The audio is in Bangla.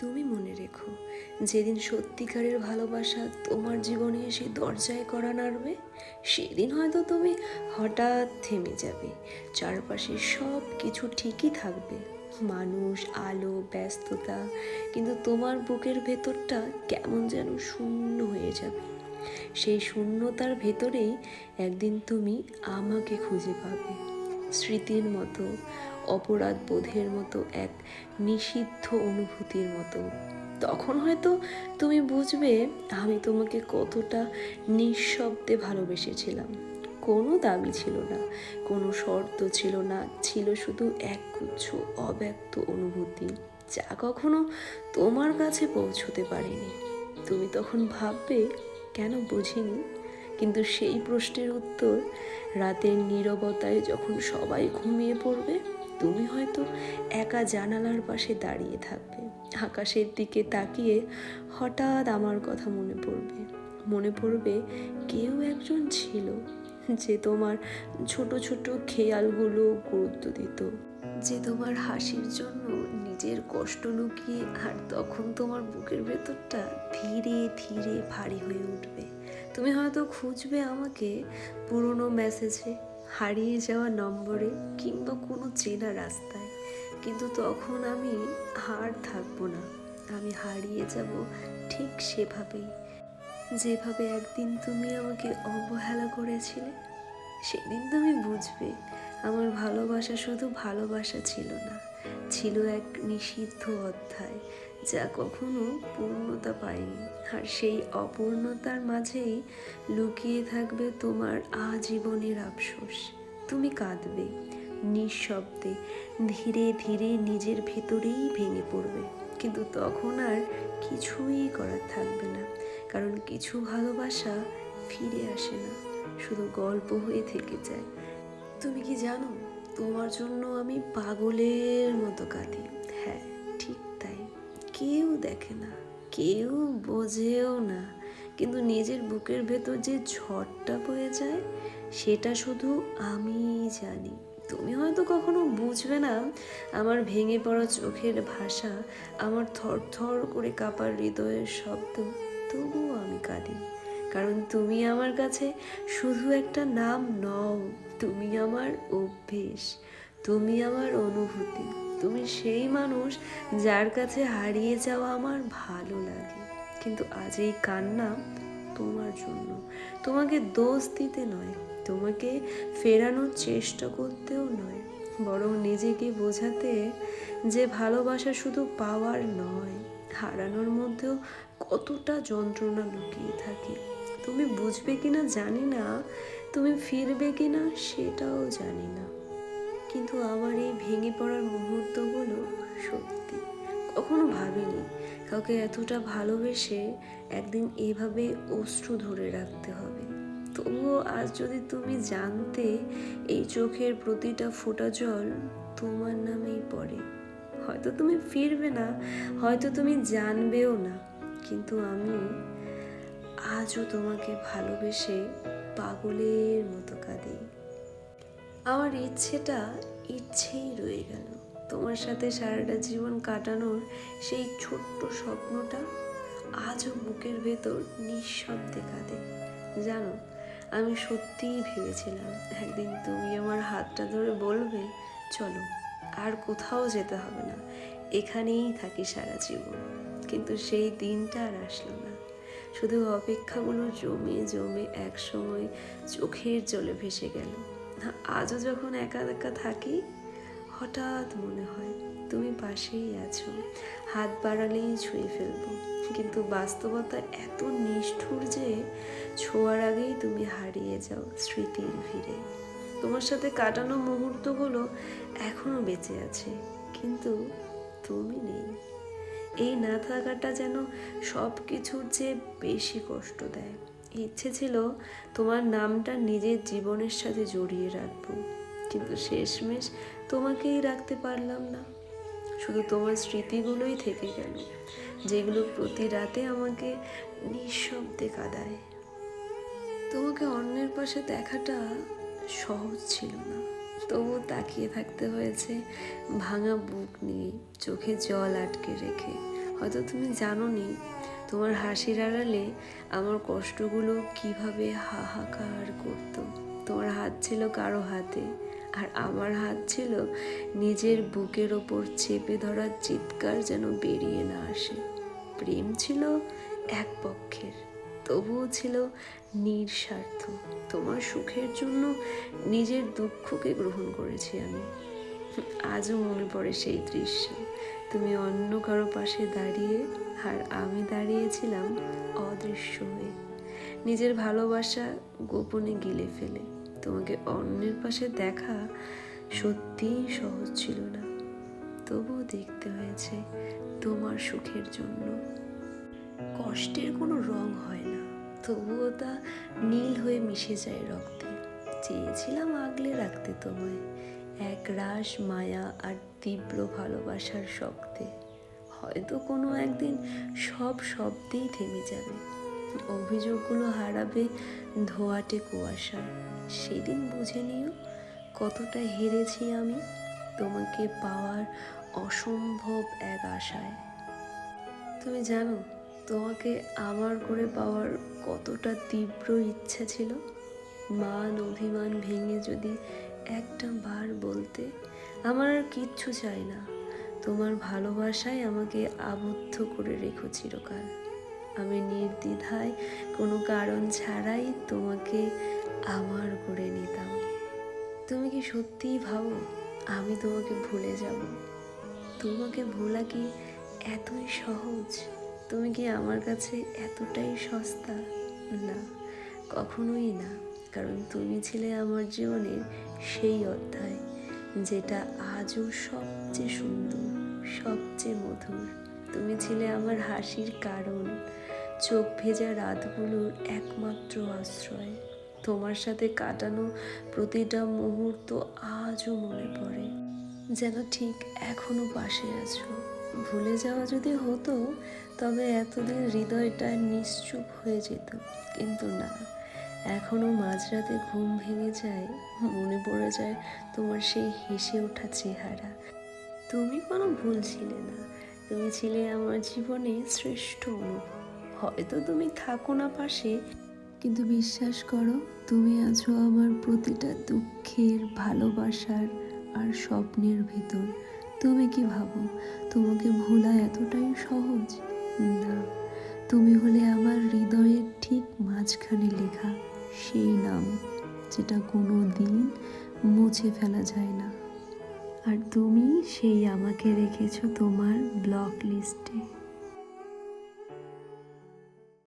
তুমি মনে রেখো, যেদিন সত্যিকারের ভালোবাসা তোমার জীবনে এসে দরজায় কড়া নাড়বে, সেদিন হয়তো তুমি হঠাৎ থেমে যাবে। চারপাশে সব কিছু ঠিকই থাকবে, মানুষ, আলো, ব্যস্ততা, কিন্তু তোমার বুকের ভেতরটা কেমন যেন শূন্য হয়ে যাবে। সেই শূন্যতার ভেতরেই একদিন তুমি আমাকে খুঁজে পাবে, স্মৃতির মতো, অপরাধ বোধের মতো, এক নিষিদ্ধ অনুভূতির মতো। তখন হয়তো তুমি বুঝবে আমি তোমাকে কতটা নিঃশব্দে ভালোবেসেছিলাম। কোনো দাবি ছিল না, কোনো শর্ত ছিল না, ছিল শুধু একগুচ্ছ অব্যক্ত অনুভূতি, যা কখনো তোমার কাছে পৌঁছতে পারেনি। তুমি তখন ভাববে, কেন বুঝিনি? কিন্তু সেই প্রশ্নের উত্তর রাতের নীরবতায় যখন সবাই ঘুমিয়ে পড়বে, তুমি হয়তো একা জানালার পাশে দাঁড়িয়ে থাকবে, আকাশের দিকে তাকিয়ে হঠাৎ আমার কথা মনে পড়বে। মনে পড়বে কেউ একজন ছিল যে তোমার ছোট ছোট খেয়ালগুলো গুরুত্ব দিত, যে তোমার হাসির জন্য নিজের কষ্ট লুকিয়ে, আর তখন তোমার বুকের ভেতরটা ধীরে ধীরে ভারী হয়ে উঠবে। তুমি হয়তো খুঁজবে আমাকে পুরনো মেসেজে, হারিয়ে যাওয়া নম্বরে, কিংবা কোনো চেনা রাস্তায়, কিন্তু তখন আমি আর থাকবো না। আমি হারিয়ে যাব ঠিক সেভাবেই, যেভাবে একদিন তুমি আমাকে অবহেলা করেছিলে। সেদিন তুমি বুঝবে আমার ভালোবাসা শুধু ভালোবাসা ছিল না, ছিল এক নিষিদ্ধ অধ্যায়, যা কখনো পূর্ণতা পায়নি। আর সেই অপূর্ণতার মাঝেই লুকিয়ে থাকবে তোমার আজীবনের আফসোস। তুমি কাঁদবে নিঃশব্দে, ধীরে ধীরে নিজের ভেতরেই ভেঙে পড়বে, কিন্তু তখন আর কিছুই করার থাকবে না, কারণ কিছু ভালোবাসা ফিরে আসে না, শুধু গল্প হয়ে থেকে যায়। তুমি কি জানো, তোমার জন্য আমি পাগলের মতো কাঁদি। হ্যাঁ, ঠিক তাই। কেউ দেখে না, কেউ বোঝেও না, কিন্তু নিজের বুকের ভেতর যে ঝড়টা বয়ে যায়, সেটা শুধু আমিই জানি। তুমি হয়তো কখনো বুঝবে না আমার ভেঙে পড়া চোখের ভাষা, আমার থরথর করে কাঁপার হৃদয়ের শব্দ, তবুও আমি কাঁদি। কারণ তুমি আমার কাছে শুধু একটা নাম নও, তুমি আমার অভ্যেস, তুমি আমার অনুভূতি, তুমি সেই মানুষ যার কাছে হারিয়ে যাওয়া আমার ভালো লাগে। কিন্তু আজ এই কান্না তোমার জন্য, তোমাকে দোষ দিতে নয়, তোমাকে ফেরানোর চেষ্টা করতেও নয়, বরং নিজেকে বোঝাতে যে ভালোবাসা শুধু পাওয়ার নয়, হারানোর মধ্যেও কতটা যন্ত্রণা লুকিয়ে থাকে। তুমি বুঝবে কিনা জানি না, তুমি ফিরবে কিনা সেটাও জানি না, কিন্তু আমার এই ভেঙে পড়ার মুহূর্তগুলো সত্যি। কখনো ভাবিনি কাউকে এতটা ভালোবেসে একদিন এভাবে অশ্রু ধরে রাখতে হবে। তবুও আজ যদি তুমি জানতে, এই চোখের প্রতিটা ফোঁটা জল তোমার নামেই পড়ে। হয়তো তুমি ফিরবে না, হয়তো তুমি জানবেও না, কিন্তু আমি আজও তোমাকে ভালোবেসে পাগলের মতো কাঁদি। আমার ইচ্ছেটা ইচ্ছেই রয়ে গেল, তোমার সাথে সারাটা জীবন কাটানোর সেই ছোট্ট স্বপ্নটা আজও বুকের ভেতর নিঃশব্দে কাঁদে। জানো, আমি সত্যিই ভেবেছিলাম একদিন তুমি আমার হাতটা ধরে বলবে, চলো, আর কোথাও যেতে হবে না, এখানেই থাকি সারা জীবন। কিন্তু সেই দিনটা আর আসলো না, শুধু অপেক্ষাগুলো জমে জমে একসময় চোখের জলে ভেসে গেল। আজও যখন একা একা থাকি, হঠাৎ মনে হয় তুমি পাশেই আছো, হাত বাড়ালেই ছুঁয়ে ফেলবো, কিন্তু বাস্তবতা এত নিষ্ঠুর যে ছোঁয়ার আগেই তুমি হারিয়ে যাও স্মৃতির ভিড়ে। তোমার সাথে কাটানো মুহূর্তগুলো এখনো বেঁচে আছে, কিন্তু তুমি নেই। এই না থাকাটা যেন সব কিছুর চেয়ে বেশি কষ্ট দেয়। ইচ্ছে ছিল তোমার নামটা নিজের জীবনের সাথে জড়িয়ে রাখবো, কিন্তু শেষমেশ তোমাকেই রাখতে পারলাম না। শুধু তোমার স্মৃতিগুলোই থেকে গেল, যেগুলো প্রতি রাতে আমাকে নিঃশব্দে কাঁদায়। তোমাকে অন্যের পাশে দেখাটা সহজ ছিল না, তবুও তাকিয়ে থাকতে হয়েছে ভাঙা বুক নিয়ে, চোখে জল আটকে রেখে। হয়তো তুমি জানোনি তোমার হাসির আড়ালে আমার কষ্টগুলো কিভাবে হাহাকার করতো। তোমার হাত ছিল কারো হাতে, আর আমার হাত ছিল নিজের বুকের ওপর চেপে ধরার চিৎকার যেন বেরিয়ে না আসে। প্রেম ছিল এক পক্ষের, তবুও ছিল নিঃস্বার্থ। তোমার সুখের জন্য নিজের দুঃখকে গ্রহণ করেছি আমি। আজও মনে পড়ে সেই দৃশ্য, তুমি অন্য কারো পাশে দাঁড়িয়ে আর আমি দাঁড়িয়েছিলাম অদৃশ্য হয়ে, নিজের ভালোবাসা গোপনে গিলে ফেলে। তোমাকে অন্যের পাশে দেখা সত্যিই সহজ ছিল না, তবুও দেখতে হয়েছে তোমার সুখের জন্য। কষ্টের কোনো রং হয় না, তবুও তা নীল হয়ে মিশে যায় রক্তে। চেয়েছিলাম আগলে রাখতে তোমায় এক রাস মায়া আর তীব্র ভালোবাসার শক্তে। হয়তো কোনো একদিন সব শব্দেই থেমে যাবে, অভিযোগগুলো হারাবে ধোঁয়াটে কুয়াশায়। সেদিন বুঝে নিও কতটা হেরেছি আমি তোমাকে পাওয়ার অসম্ভব এক আশায়। তুমি জানো তোমাকে আমার করে পাওয়ার কতটা তীব্র ইচ্ছা ছিল। মান অভিমান ভেঙে যদি একটা বার বলতে, আমার আর কিচ্ছু চাই না, তোমার ভালোবাসায় আমাকে আবদ্ধ করে রেখো চিরকাল। আমি নির্দ্বিধায় কোনো কারণ ছাড়াই তোমাকে আমার করে নিতাম। তুমি কি সত্যিই ভাবো আমি তোমাকে ভুলে যাব? তোমাকে ভোলা কি এতই সহজ? তুমি কি আমার কাছে এতটাই সস্তা? না, কখনোই না। কারণ তুমি ছিলে আমার জীবনের সেই অধ্যায় যেটা আজও সবচেয়ে সুন্দর, সবচেয়ে মধুর। তুমি ছিলে আমার হাসির কারণ, চোখ ভেজা রাতগুলোর একমাত্র আশ্রয়। তোমার সাথে কাটানো প্রতিটা মুহূর্ত আজও মনে পড়ে, যেন ঠিক এখনো পাশে আছো। ভুলে যাওয়া যদি হতো তবে এতদিন হৃদয়টা নিশ্চুপ হয়ে যেত, কিন্তু না, এখনো মাঝরাতে ঘুম ভেঙে যায়, মনে পড়ে যায় তোমার সেই হেসে ওঠা চেহারা। তুমি কোনো ভুল ছিলে না, তুমি ছিলে আমার জীবনে শ্রেষ্ঠ অনুভব। হয়তো তুমি থাকো না পাশে, কিন্তু বিশ্বাস করো তুমি আছো আমার প্রতিটা দুঃখের, ভালোবাসার আর স্বপ্নের ভেতর। তুমি কি ভাবো তোমাকে ভোলা এতটাই সহজ? না, তুমি হলে আমার হৃদয়ের ঠিক মাঝখানে লেখা সেই নাম যেটা কোনো দিন মুছে ফেলা যায় না। আর তুমি সেই আমাকে রেখেছো তোমার ব্লক লিস্টে।